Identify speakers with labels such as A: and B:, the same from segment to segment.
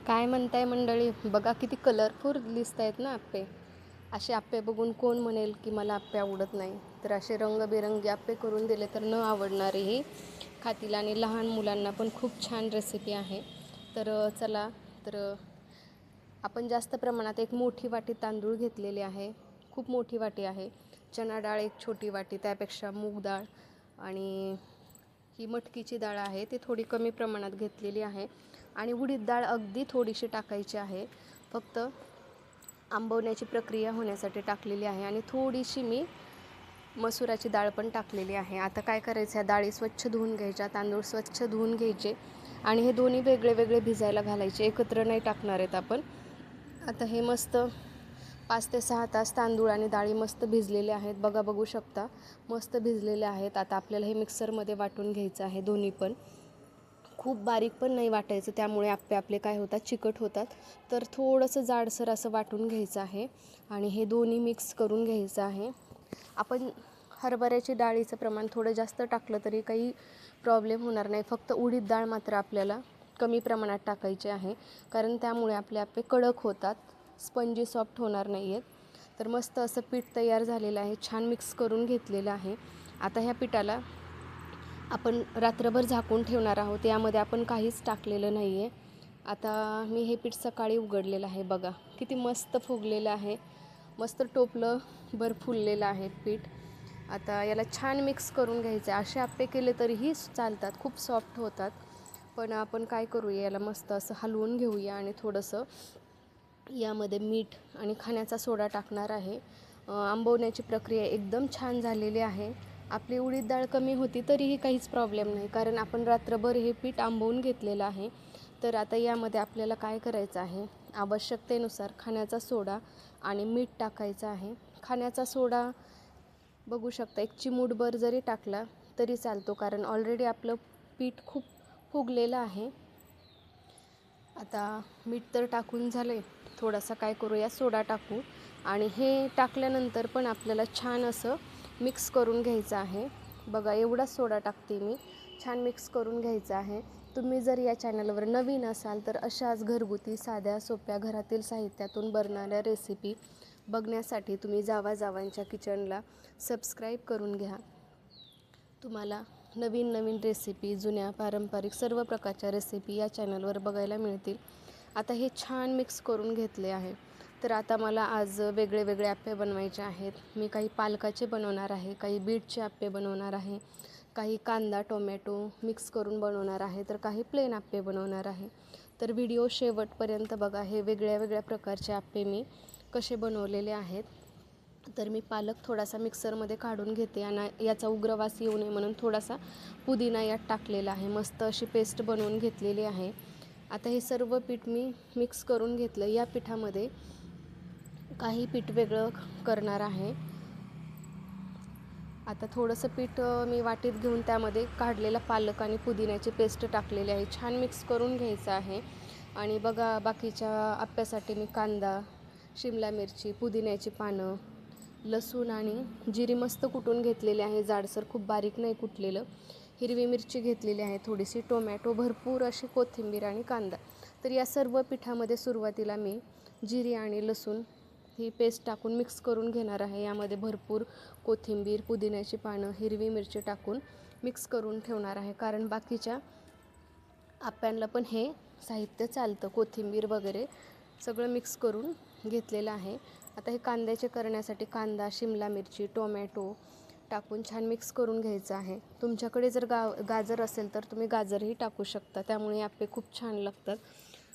A: काय म्हणताय मंडळी? बघा किती कलरफुल दिसत आहेत ना आप्पे. असे आप्पे बघून कोण म्हणेल की मला आप्पे आवडत नाही. तर असे रंगबेरंगी आप्पे करून दिले तर न आवडणारेही खातील आणि लहान मुलांना पण खूप छान रेसिपी आहे. तर चला, तर आपण जास्त प्रमाणात एक मोठी वाटी तांदूळ घेतलेले आहे. खूप मोठी वाटी आहे. चणा डाळ एक छोटी वाटी, त्यापेक्षा मूग डाळ आणि ही मटकीची डाळ आहे ती थोडी कमी प्रमाणात घेतलेली आहे. आणि उडीद डाळ अगदी थोडीशी टाकायची आहे, फक्त आंबवण्याची प्रक्रिया होण्यासाठी टाकलेली आहे. आणि थोडीशी मी मसुराची डाळ पण टाकलेली आहे. आता काय करायचं आहे, डाळी स्वच्छ धुवून घ्यायच्या, तांदूळ स्वच्छ धुवून घ्यायचे आणि हे दोन्ही वेगळे वेगळे भिजायला घालायचे, एकत्र नाही टाकणार आहेत आपण. आता हे मस्त 5 ते 6 तास तांदूळ आणि डाळी मस्त भिजलेले आहेत. बघू शकता मस्त भिजलेले आहेत. आता आपल्याला हे मिक्सरमध्ये वाटून घ्यायचं आहे दोन्ही पण. खूप बारीक पण नाही वाटायचं, त्यामुळे आप्पे आपले काय होतात, चिकट होतात. तर थोडंसं जाडसर असं वाटून घ्यायचं आहे आणि हे दोन्ही मिक्स करून घ्यायचं आहे. आपण हरभऱ्याची डाळीचं प्रमाण थोडं जास्त टाकलं तरी काही प्रॉब्लेम होणार नाही. फक्त उडीद डाळ मात्र आपल्याला कमी प्रमाणात टाकायची आहे, कारण त्यामुळे आपले आप्पे कडक होतात, स्पंजी सॉफ्ट होणार नाही आहेत. तर मस्त असं पीठ तयार झालेलं आहे, छान मिक्स करून घेतलेलं आहे. आता ह्या पिठाला आपण रात्रभर झाकून ठेवणार आहोत. यामध्ये आपण काहीच टाकलेलं नाही आहे. आता मी हे पीठ सकाळी उघडलेलं आहे. बघा किती मस्त फुगलेलं आहे, मस्त टोपलं भर फुललेलं आहे पीठ. आता याला छान मिक्स करून घ्यायचं आहे. असे आप्पे केले तरीही चालतात, खूप सॉफ्ट होतात. पण आपण काय करूया, याला मस्त असं हलवून घेऊया आणि थोडंसं यामध्ये मीठ आणि खाण्याचा सोडा टाकणार आहे. आंबवण्याची प्रक्रिया एकदम छान झालेली आहे. आपली उडीद डाळ कमी होती तरीही काहीच प्रॉब्लेम नाही, कारण आपण रात्रभर हे पीठ आंबवून घेतलेलं आहे. तर आता यामध्ये आपल्याला काय करायचं आहे, आवश्यकतेनुसार खाण्याचा सोडा आणि मीठ टाकायचं आहे. खाण्याचा सोडा बघू शकता, एक चिमूटभर जरी टाकला तरी चालतो, कारण ऑलरेडी आपलं पीठ खूप फुगलेलं आहे. आता मीठ तर टाकून झाले, थोडासा काय करूया, सोडा टाकू आणि हे टाकल्यानंतर पण आपल्याला छान असं मिक्स करून घ्यायचं आहे. बघा एवढाच सोडा टाकते मी, छान मिक्स करून घ्यायचं आहे. तुम्ही जर या चॅनलवर नवीन असाल तर अशाच घरगुती साध्या सोप्या घरातील साहित्यातून बनणाऱ्या रेसिपी बघण्यासाठी तुम्ही जावांच्या किचनला सबस्क्राईब करून घ्या. तुम्हाला नवीन नवीन रेसिपी, जुन्या पारंपरिक सर्व प्रकारच्या रेसिपी या चॅनलवर बघायला मिळतील. आता हे छान मिक्स करून घेतले आहे. तर आता मला आज वेगळे वेगळे आप्पे बनवायचे आहेत. मी काही पालकाचे बनवणार आहे, काही बीटचे आप्पे बनवणार आहे, काही कांदा टोमॅटो मिक्स करून बनवणार आहे, तर काही प्लेन आप्पे बनवणार आहे. तर व्हिडिओ शेवटपर्यंत बघा. हे वेगळ्या वेगळ्या प्रकारचे आप्पे मी कसे बनवलेले आहेत. तर मी पालक थोडासा मिक्सरमध्ये काढून घेते आणि याचा उग्रवास येऊ नये म्हणून थोडासा पुदिना यात टाकलेला आहे. मस्त अशी पेस्ट बनवून घेतलेली आहे. आता हे सर्व पीठ मी मिक्स करून घेतलं. या पिठामध्ये काही पीठ वेगळं करणार आहे. आता थोडंसं पीठ मी वाटीत घेऊन त्यामध्ये काढलेला पालक आणि पुदिन्याची पेस्ट टाकलेली आहे. छान मिक्स करून घ्यायचं आहे. आणि बघा बाकीच्या आप्प्यासाठी मी कांदा, शिमला मिरची, पुदिन्याची पानं, लसूण आणि जिरी मस्त कुटून घेतलेले आहे, जाडसर, खूप बारीक नाही कुटलेलं. हिरवी मिरची घेतलेली आहे, थोडीशी टोमॅटो, भरपूर अशी कोथिंबीर आणि कांदा. तर या सर्व पिठामध्ये सुरुवातीला मी जिरी आणि लसूण ही पेस्ट टाकून मिक्स करून घेणार आहे. यामध्ये भरपूर कोथिंबीर, पुदिन्याची पानं, हिरवी मिरची टाकून मिक्स करून ठेवणार आहे, कारण बाकीच्या आप्प्यांना पण हे साहित्य चालतं. कोथिंबीर वगैरे सगळं मिक्स करून घेतलेलं आहे. आता हे कांद्याचे करण्यासाठी कांदा, शिमला मिरची, टोमॅटो टाकून छान मिक्स करून घ्यायचं आहे. तुमच्याकडे जर गाजर असेल तर तुम्ही गाजरही टाकू शकता, त्यामुळे आप्पे खूप छान लागतात.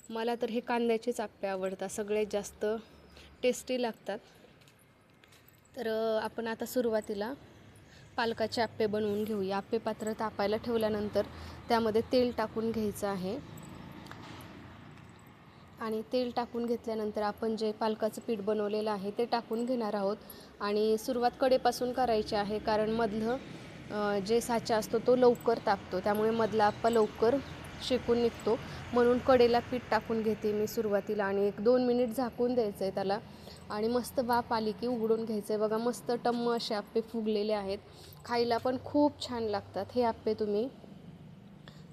A: मला तर हे कांद्याचेच आप्पे आवडतात, सगळ्यात जास्त टेस्टी लागतात. तर आपण आता सुरुवातीला पालकाचे आप्पे बनवून घेऊया. आप्पे पात्र तापायला ठेवल्यानंतर त्यामध्ये तेल टाकून घ्यायचं आहे आणि तेल टाकून घेतल्यानंतर आपण जे पालकाचं पीठ बनवलेलं आहे ते टाकून घेणार आहोत. आणि सुरुवात कडेपासून करायची आहे, कारण मधलं जे साचा असतो तो लवकर तापतो, त्यामुळे मधला आप्पा लवकर शेकून निघतो. म्हणून कडेला पीठ टाकून घेते मी सुरुवातीला आणि 1-2 मिनिट झाकून द्यायचं आहे त्याला. आणि मस्त वाफ आली की उघडून घ्यायचं आहे. बघा मस्त टम्म असे आप्पे फुगलेले आहेत, खायला पण खूप छान लागतात. हे आप्पे तुम्ही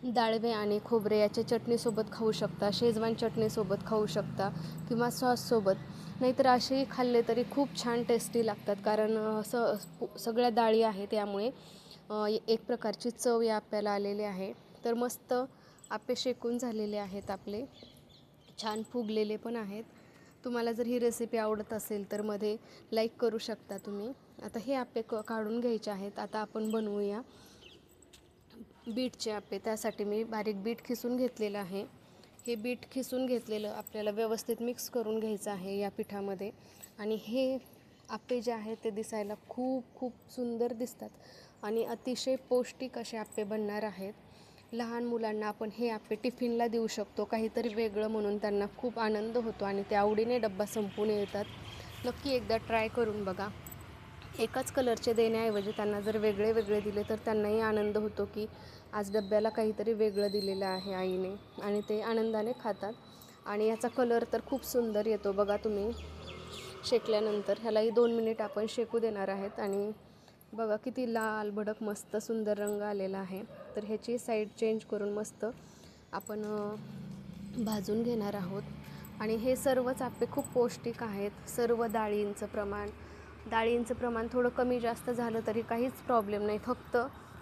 A: डाळवे आणि खोबरे याच्या चटणीसोबत खाऊ शकता, शेजवान चटणीसोबत खाऊ शकता किंवा सॉससोबत. नाहीतर असेही खाल्ले तरी खूप छान टेस्टी लागतात, कारण सगळ्या डाळी आहेत त्यामुळे एक प्रकारची चव या आप्याला आलेली आहे. तर मस्त आप्पे शेकून झालेले आहेत आपले, छान फुगलेले पण आहेत. तुम्हाला जर ही रेसिपी आवडत असेल तर मध्ये लाईक करू शकता तुम्ही. आता हे आप्पे काढून घ्यायचे आहेत. आता आपण बनवूया बीटचे आप्पे. त्यासाठी मी बारीक बीट खिसून घेतलेलं आहे. हे बीट खिसून घेतलेलं आपल्याला व्यवस्थित मिक्स करून घ्यायचं आहे या पिठामध्ये. आणि हे आप्पे जे आहेत ते दिसायला खूप खूप सुंदर दिसतात आणि अतिशय पौष्टिक असे आप्पे बनणार आहेत. लहान मुलांना आपण हे आप्पे टिफिनला देऊ शकतो, काहीतरी वेगळं म्हणून. त्यांना खूप आनंद होतो आणि ते आवडीने डब्बा संपवून येतात. नक्की एकदा ट्राय करून बघा. एकाच कलरचे देण्याऐवजी त्यांना जर वेगळे वेगळे दिले तर त्यांनाही आनंद होतो की आज डब्याला काहीतरी वेगळं दिलेलं आहे आईने, आणि ते आनंदाने खातात. आणि याचा कलर तर खूप सुंदर येतो बघा तुम्ही शेकल्यानंतर. ह्यालाही 2 मिनिट आपण शेकू देणार आहेत. आणि बघा किती लाल भडक मस्त सुंदर रंग आलेला आहे. तर ह्याची साईड चेंज करून मस्त आपण भाजून घेणार आहोत. आणि हे सर्वच आप्पे खूप पौष्टिक आहेत. सर्व डाळींचं प्रमाण थोडं कमी जास्त झालं तरी काहीच प्रॉब्लेम नाही. फक्त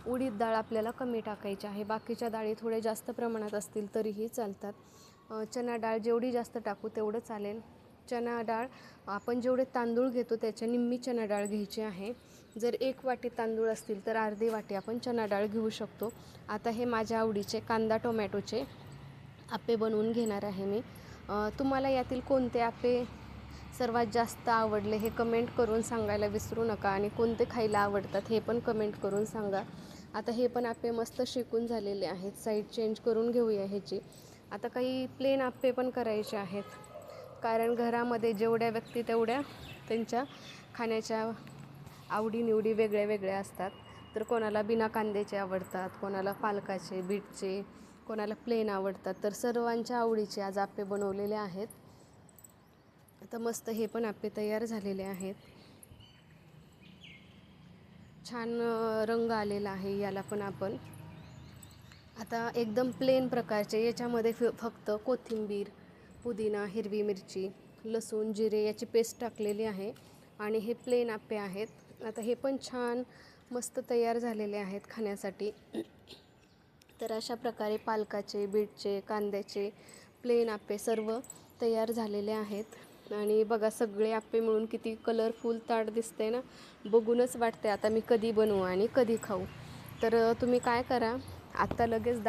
A: उडीद डाळ आपल्याला कमी टाकायची आहे. बाकीच्या डाळी थोडे जास्त प्रमाणात असतील तरीही चालतात. चणा डाळ जेवढी जास्त टाकू तेवढं चालेल. चणा डाळ आपण जेवढे तांदूळ घेतो त्याच्या निम्मी चणा डाळ घ्यायची आहे. जर 1 वाटी तांदूळ असतील तर अर्धी वाटी आपण चणा डाळ घेऊ शकतो. आता हे माझ्या आवडीचे कांदा टोमॅटोचे आप्पे बनवून घेणार आहे मी. तुम्हाला यातील कोणते आप्पे सर्वात जास्त आवडले हे कमेंट करून सांगायला विसरू नका. आणि कोणते खायला आवडतात हे पण कमेंट करून सांगा. आता हे पण आप्पे मस्त शेकून झालेले आहेत. साईड चेंज करून घेऊया ह्याची. आता काही प्लेन आप्पे पण करायचे आहेत, कारण घरामध्ये जेवढ्या व्यक्ती तेवढ्या त्यांच्या खाण्याच्या आवडीनिवडी वेगळ्या वेगळ्या असतात. तर कोणाला बिना कांद्याचे आवडतात, कोणाला पालकाचे, बीटचे, कोणाला प्लेन आवडतात. तर सर्वांच्या आवडीचे आज आप्पे बनवलेले आहेत. आता मस्त हे पण आप्पे तयार झालेले आहेत. छान रंग आलेला आहे याला पण. आपण आता एकदम प्लेन प्रकारचे याच्यामध्ये फक्त कोथिंबीर, पुदिना, हिरवी मिरची, लसूण, जिरे याची पेस्ट टाकलेली आहे. आणि हे प्लेन आप्पे आहेत. आता हे पण छान मस्त तयार झालेले आहेत खाण्यासाठी. तर अशा प्रकारे पालकाचे, बीटचे, कांद्याचे प्लेन आप्पे सर्व तयार झालेले आहेत. आणि बघा सगळे आप्पे मिळून किती कलरफुल ताट दिसते ना. बघूनच वाटते आता मी कधी बनवू आणि कधी खाऊ. तर तुम्ही काय करा, आत्ता लगेच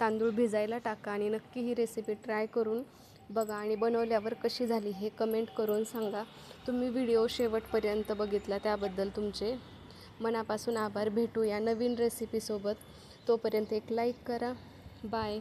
A: तांदूळ भिजायला टाका आणि नक्की ही रेसिपी ट्राय करून बघा. आणि बनवल्यावर कशी झाली हे कमेंट करून सांगा. तुम्ही व्हिडिओ शेवटपर्यंत बघितला त्याबद्दल तुमचे मनापासून आभार. भेटूया नवीन रेसिपीसोबत. तोपर्यंत एक लाईक करा. बाय.